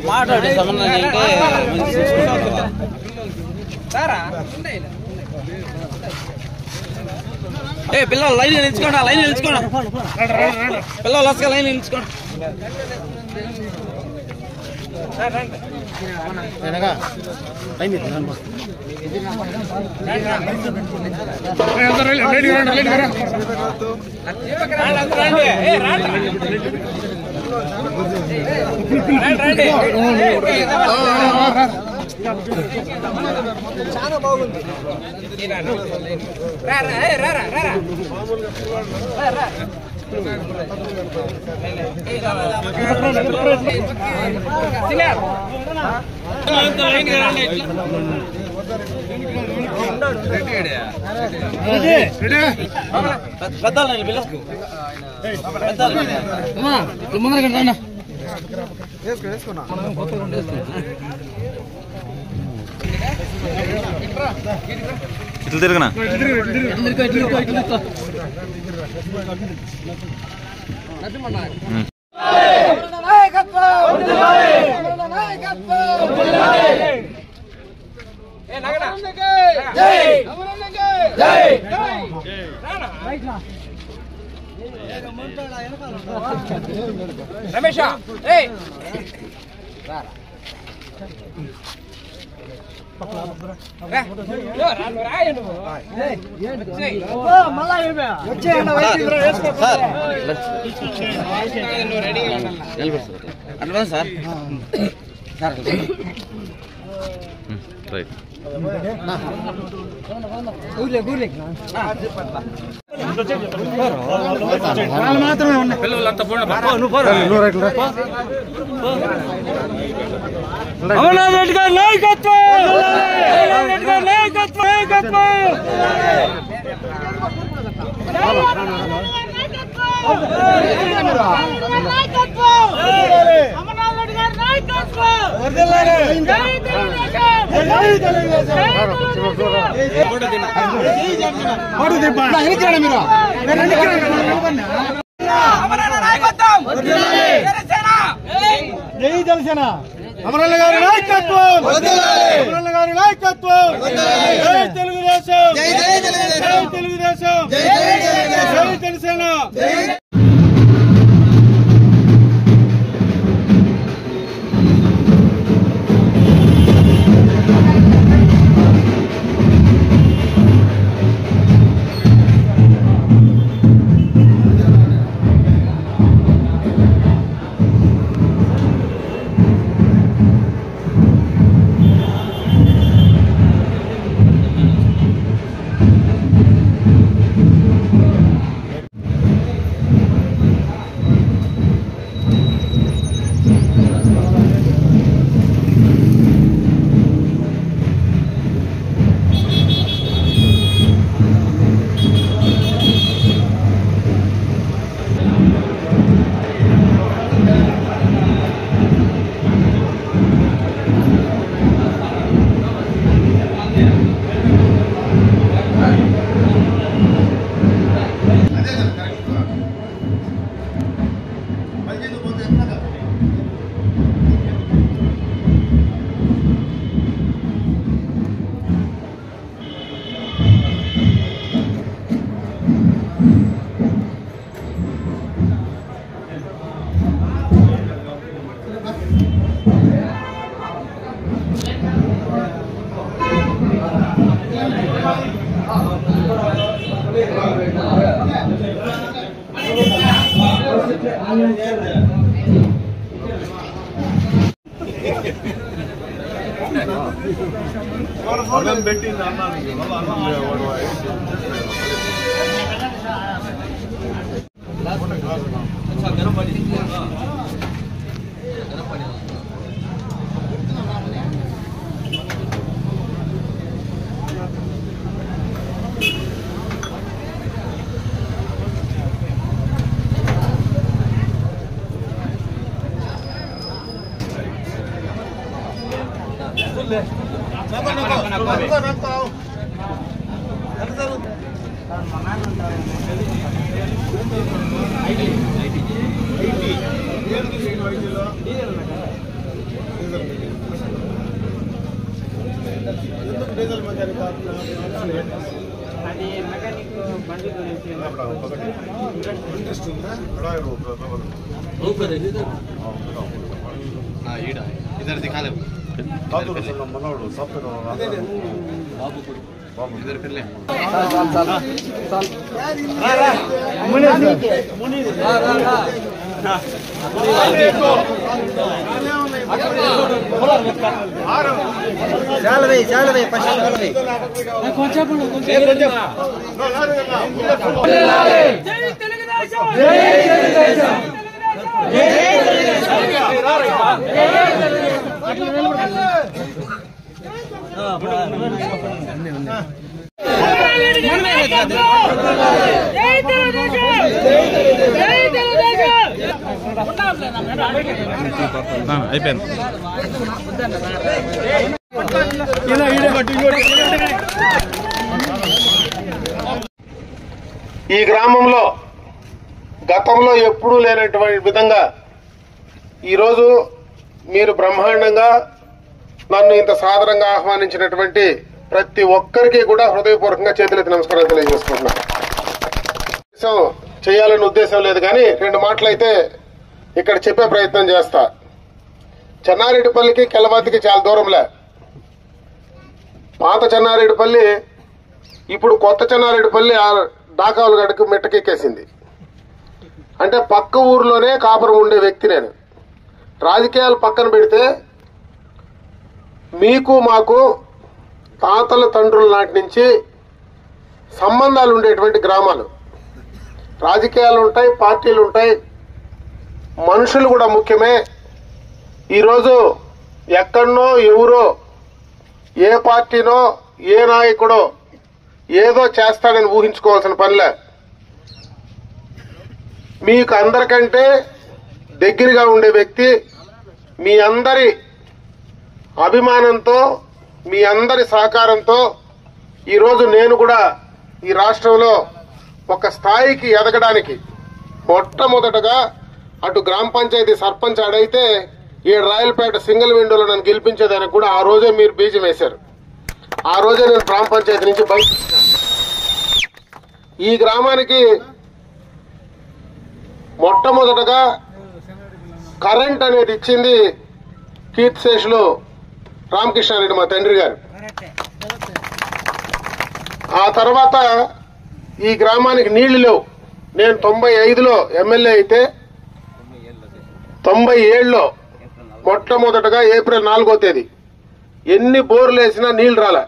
మాట్లాడే సంబంధం పిల్లలు లైన్ నిలుచుకోండి లైన్ నిలుచుకోండి పిల్లలు వస్తా లైన్ నిలుచుకోండి చాలా బాగుంది ఇట్లా తిరగనా Ramesh advance sir right Amarnath Reddy గారి నాయకత్వం జై జనసేన అమరన్న గారి నాయకత్వం అమరన్న గారి నాయకత్వం జై తెలుగుదేశం జై తెలుగుదేశం జై జనసేన డీజిల్ మెకానిక్ అది మెకానిక్ బండి గురించి इधर दिखा ले मनोड़ साफ्टवेयर बाबू इधर कर ले చాలు భయ్ ఫస్ట్ కొంచెం అయిపోయింది. ఈ గ్రామంలో గతంలో ఎప్పుడూ లేనటువంటి విధంగా ఈరోజు మీరు బ్రహ్మాండంగా నన్ను ఇంత సాదరంగా ఆహ్వానించినటువంటి ప్రతి ఒక్కరికి కూడా హృదయపూర్వకంగా చేతులెత్తి నమస్కారాలు తెలియజేసుకుంటున్నా. చేయాలనే ఉద్దేశం లేదు కానీ 2 మాటలు అయితే ఇక్కడ చెప్పే ప్రయత్నం చేస్తా. చెన్నారెడ్డిపల్లికి కెలవాతికి చాలా దూరంలే. పాత చెన్నారెడ్డిపల్లి ఇప్పుడు కొత్త చెన్నారెడ్డిపల్లి డాకావుల గడికి మెట్టకెక్కేసింది. అంటే పక్క ఊర్లోనే కాపురం ఉండే వ్యక్తి నేను. రాజకీయాలు పక్కన పెడితే మీకు మాకు తాతల తండ్రుల నాటి నుంచి సంబంధాలు ఉండేటువంటి గ్రామాలు. రాజకీయాలు ఉంటాయి, పార్టీలు ఉంటాయి, మనుషులు కూడా ముఖ్యమే. ఈరోజు ఎక్కడనో ఎవరో ఏ పార్టీనో ఏ నాయకుడో ఏదో చేస్తాడని ఊహించుకోవాల్సిన పనిలే. మీకు అందరికంటే దగ్గరగా ఉండే వ్యక్తి, మీ అందరి అభిమానంతో మీ అందరి సహకారంతో ఈరోజు నేను కూడా ఈ రాష్ట్రంలో ఒక స్థాయికి ఎదగడానికి మొట్టమొదటగా అటు గ్రామ పంచాయతీ సర్పంచ్ ఆడైతే ఈ రాయలపేట సింగిల్ విండోలో నన్ను గెలిపించేదానికి కూడా ఆ రోజే మీరు బీజం వేశారు. ఆ రోజే నేను గ్రామ పంచాయతీ నుంచి బయట. ఈ గ్రామానికి మొట్టమొదటగా కరెంట్ అనేది ఇచ్చింది కీర్తిశేషులు రామకృష్ణారెడ్డి మా తండ్రి గారు. ఆ తర్వాత ఈ గ్రామానికి నీళ్లు లేవు. నేను 95లో ఎమ్మెల్యే అయితే 97లో మొట్టమొదటగా ఏప్రిల్ 4వ తేదీ ఎన్ని బోర్లు వేసినా నీళ్లు రాలే.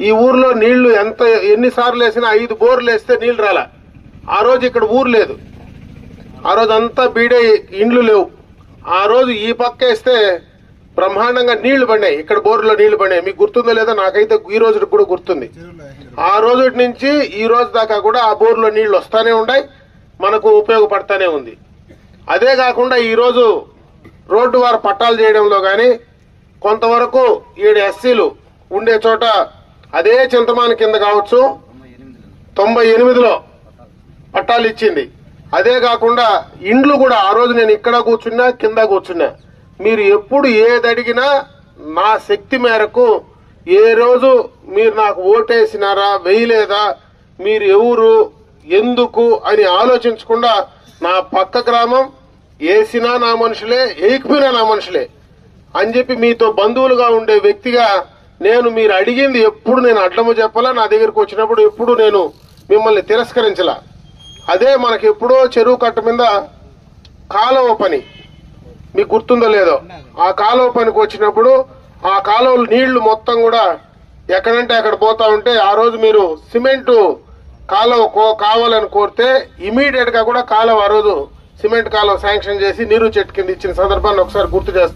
ఈ ఊర్లో నీళ్లు ఎన్నిసార్లు వేసినా 5 బోర్లు వేస్తే నీళ్లు రాలే. ఆ రోజు ఇక్కడ ఊరు లేదు. ఆ రోజు అంతా బీడే ఇండ్లు లేవు. ఆ రోజు ఈ పక్క వేస్తే బ్రహ్మాండంగా నీళ్లు పడినాయి. ఇక్కడ బోర్లో నీళ్లు పడినాయి. మీకు గుర్తుందో లేదో నాకైతే ఈ రోజు కూడా గుర్తుంది. ఆ రోజు నుంచి ఈ రోజు దాకా కూడా ఆ బోర్లో నీళ్లు వస్తానే ఉన్నాయి, మనకు ఉపయోగపడతానే ఉంది. అదే కాకుండా ఈరోజు రోడ్డు వారు పట్టాలు చేయడంలో కానీ కొంతవరకు 7 ఎస్సీలు ఉండే చోట అదే చింతమాన కింద కావచ్చు 98లో పట్టాలు ఇచ్చింది. అదే కాకుండా ఇండ్లు కూడా ఆ రోజు నేను ఇక్కడ కూర్చున్నా, కింద కూర్చున్నా. మీరు ఎప్పుడు ఏది అడిగినా నా శక్తి మేరకు ఏ రోజు మీరు నాకు ఓటేసినారా వేయలేదా, మీరు ఎవరు ఎందుకు అని ఆలోచించకుండా నా పక్క గ్రామం వేసినా నా మనుషులే, వేయకపోయినా నా మనుషులే అని చెప్పి మీతో బంధువులుగా ఉండే వ్యక్తిగా నేను మీరు అడిగింది ఎప్పుడు నేను అడ్డము చెప్పలా. నా దగ్గరకు వచ్చినప్పుడు ఎప్పుడు నేను మిమ్మల్ని తిరస్కరించలా. అదే మనకి ఎప్పుడో చెరువు కట్ట మీద కాలువ పని మీకు గుర్తుందో లేదో, ఆ కాలువ పనికి వచ్చినప్పుడు ఆ కాలువలు నీళ్లు మొత్తం కూడా ఎక్కడంటే అక్కడ పోతా ఉంటే ఆ రోజు మీరు సిమెంట్ కాలువ కావాలని కోరితే ఇమీడియట్ గా కూడా కాలువ ఆ రోజు సిమెంట్ కాలువ శాంక్షన్ చేసి నీరు చెట్టు కింద ఇచ్చిన సందర్భాన్ని ఒకసారి గుర్తు చేస్తాను.